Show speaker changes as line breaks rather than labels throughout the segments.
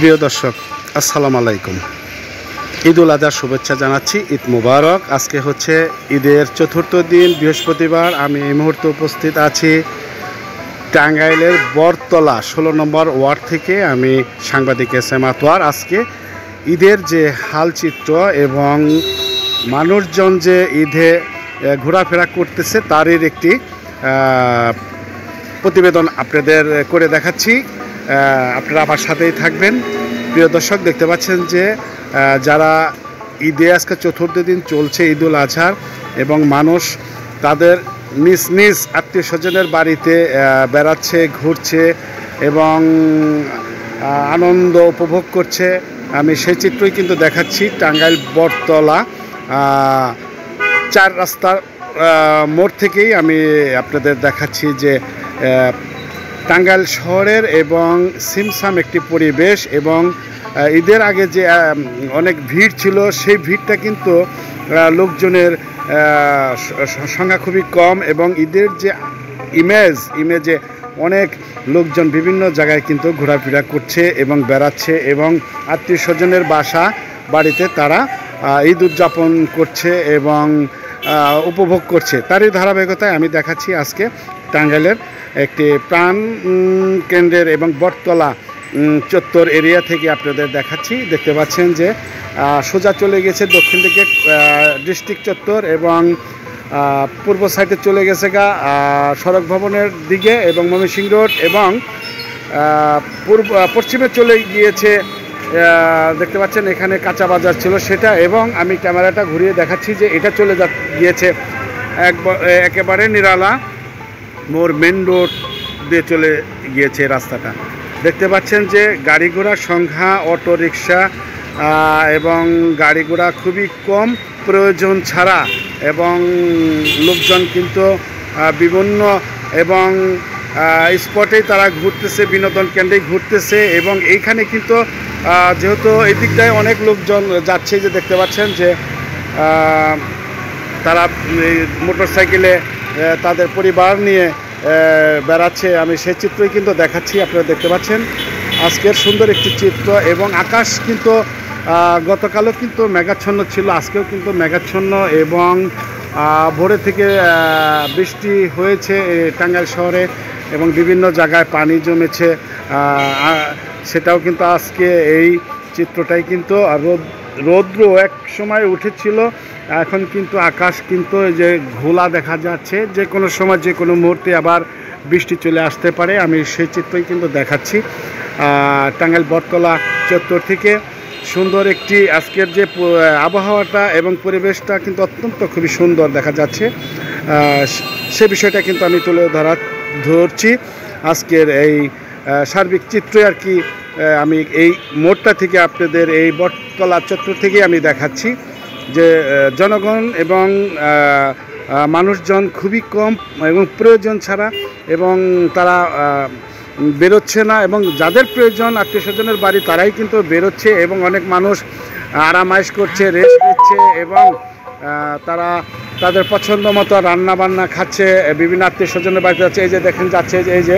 প্রিয় দর্শক, আসসালামু আলাইকুম। ঈদুল আজহার শুভেচ্ছা জানাচ্ছি। ঈদ মুবারক। আজকে হচ্ছে ঈদের চতুর্থ দিন, বৃহস্পতিবার। আমি এই মুহূর্তে উপস্থিত আছি টাঙ্গাইলের বটতলা 16 নম্বর ওয়ার্ড থেকে। আমি সাংবাদিক এস.এম. আতোয়ার। আজকে ঈদের যে হালচিত্র এবং মানুষজন যে ঈদে ঘোরাফেরা করতেছে তারই একটি প্রতিবেদন আপনাদের করে দেখাচ্ছি। আপনারা আমার সাথেই থাকবেন। প্রিয় দর্শক, দেখতে পাচ্ছেন যে যারা ঈদে আজকে চতুর্থ দিন চলছে ঈদুল আজহার, এবং মানুষ তাদের নিজ নিজ আত্মীয় স্বজনের বাড়িতে বেড়াচ্ছে, ঘুরছে এবং আনন্দ উপভোগ করছে। আমি সেই চিত্রই কিন্তু দেখাচ্ছি টাঙ্গাইল বটতলা 4 রাস্তার মোড় থেকেই আমি আপনাদের দেখাচ্ছি যে টাঙ্গাইল শহরের এবং সিমসাম একটি পরিবেশ, এবং ঈদের আগে যে অনেক ভিড় ছিল সেই ভিড়টা কিন্তু লোকজনের সংখ্যা খুবই কম, এবং ঈদের যে ইমেজে অনেক লোকজন বিভিন্ন জায়গায় কিন্তু ঘোরাফেরা করছে এবং বেড়াচ্ছে, এবং আত্মীয় স্বজনের বাড়িতে তারা ঈদ উদযাপন করছে এবং উপভোগ করছে। তারই ধারাবাহিকতায় আমি দেখাচ্ছি আজকে টাঙ্গাইলের একটি প্রাণ কেন্দ্রের এবং বটতলা চত্বর এরিয়া থেকে আপনাদের দেখাচ্ছি। দেখতে পাচ্ছেন যে সোজা চলে গেছে দক্ষিণ দিকে ডিস্ট্রিক্ট চত্বর, এবং পূর্ব সাইডে চলে গেছে সড়ক ভবনের দিকে এবং ময়মনসিংহ রোড, এবং পশ্চিমে চলে গিয়েছে, দেখতে পাচ্ছেন এখানে কাঁচা বাজার ছিল সেটা, এবং আমি ক্যামেরাটা ঘুরিয়ে দেখাচ্ছি যে এটা চলে গিয়েছে একেবারে নিরালা মোর মেন রোড দিয়ে চলে গিয়েছে রাস্তাটা। দেখতে পাচ্ছেন যে গাড়ি ঘোড়ার সংখ্যা, অটো রিক্সা এবং গাড়ি ঘোড়া খুবই কম প্রয়োজন ছাড়া, এবং লোকজন কিন্তু বিভিন্ন এবং স্পটেই তারা ঘুরতেছে, বিনোদন কেন্দ্রেই ঘুরতেছে, এবং এইখানে কিন্তু যেহেতু এই দিকটায় অনেক লোকজন যাচ্ছে, যে দেখতে পাচ্ছেন যে তারা মোটর সাইকেলে তাদের পরিবার নিয়ে বেড়াচ্ছে। আমি সেই চিত্রই কিন্তু দেখাচ্ছি। আপনারা দেখতে পাচ্ছেন আজকের সুন্দর একটি চিত্র, এবং আকাশ কিন্তু গতকালও কিন্তু মেঘাচ্ছন্ন ছিল, আজকেও কিন্তু মেঘাচ্ছন্ন, এবং ভোরে থেকে বৃষ্টি হয়েছে টাঙ্গাইল শহরে, এবং বিভিন্ন জায়গায় পানি জমেছে। সেটাও কিন্তু আজকে এই চিত্রটাই কিন্তু রৌদ্র এক সময় উঠেছিল, এখন কিন্তু আকাশ কিন্তু যে ঘোলা দেখা যাচ্ছে, যে কোনো সময় যে কোনো মুহূর্তে আবার বৃষ্টি চলে আসতে পারে। আমি সেই চিত্রই কিন্তু দেখাচ্ছি টাঙ্গাইল বটতলা চত্বর থেকে। সুন্দর একটি আজকের যে আবহাওয়াটা এবং পরিবেশটা কিন্তু অত্যন্ত খুবই সুন্দর দেখা যাচ্ছে, সে বিষয়টা কিন্তু আমি তুলে ধরছি আজকের এই সার্বিক চিত্রে আর কি। আমি এই মোড়টা থেকে আপনাদের এই বটতলা চত্বর থেকে আমি দেখাচ্ছি যে জনগণ এবং মানুষজন খুবই কম এবং প্রয়োজন ছাড়া, এবং তারা বেরোচ্ছে না, এবং যাদের প্রয়োজন আত্মীয় স্বজনের বাড়ি তারাই কিন্তু বেরোচ্ছে, এবং অনেক মানুষ আরামাইশ করছে, রেস্ট নিচ্ছে, এবং তারা তাদের পছন্দ মতো রান্না বান্না খাচ্ছে, বিভিন্ন আত্মীয় স্বজনের বাড়িতে যাচ্ছে। এই যে দেখেন যাচ্ছে, এই যে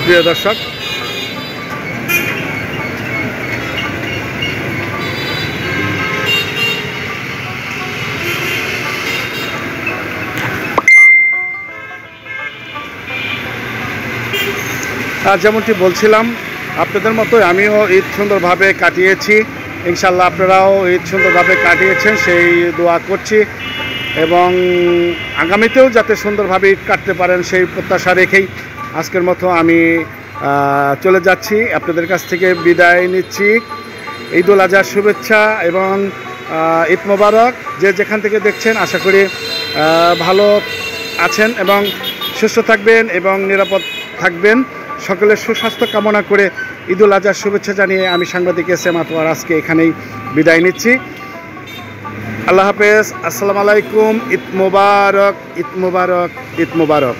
প্রিয় দর্শক, যেমনটি বলছিলাম আপনাদের মতোই আমিও ঈদ সুন্দরভাবে কাটিয়েছি। ইনশাল্লাহ আপনারাও ঈদ সুন্দরভাবে কাটিয়েছেন সেই দোয়া করছি, এবং আগামীতেও যাতে সুন্দরভাবে ঈদ কাটতে পারেন সেই প্রত্যাশা রেখেই আজকের মতো আমি চলে যাচ্ছি, আপনাদের কাছ থেকে বিদায় নিচ্ছি। ঈদুল আজহার শুভেচ্ছা এবং ঈদ মোবারক। যে যেখান থেকে দেখছেন আশা করি ভালো আছেন এবং সুস্থ থাকবেন এবং নিরাপদ থাকবেন। সকলের সুস্বাস্থ্য কামনা করে ঈদুল আজহার শুভেচ্ছা জানিয়ে আমি সাংবাদিক এস.এম. আতোয়ার আজকে এখানেই বিদায় নিচ্ছি। আল্লাহ হাফেজ, আসসালামু আলাইকুম। ঈদ মোবারক, ঈদ মোবারক, ঈদ মোবারক।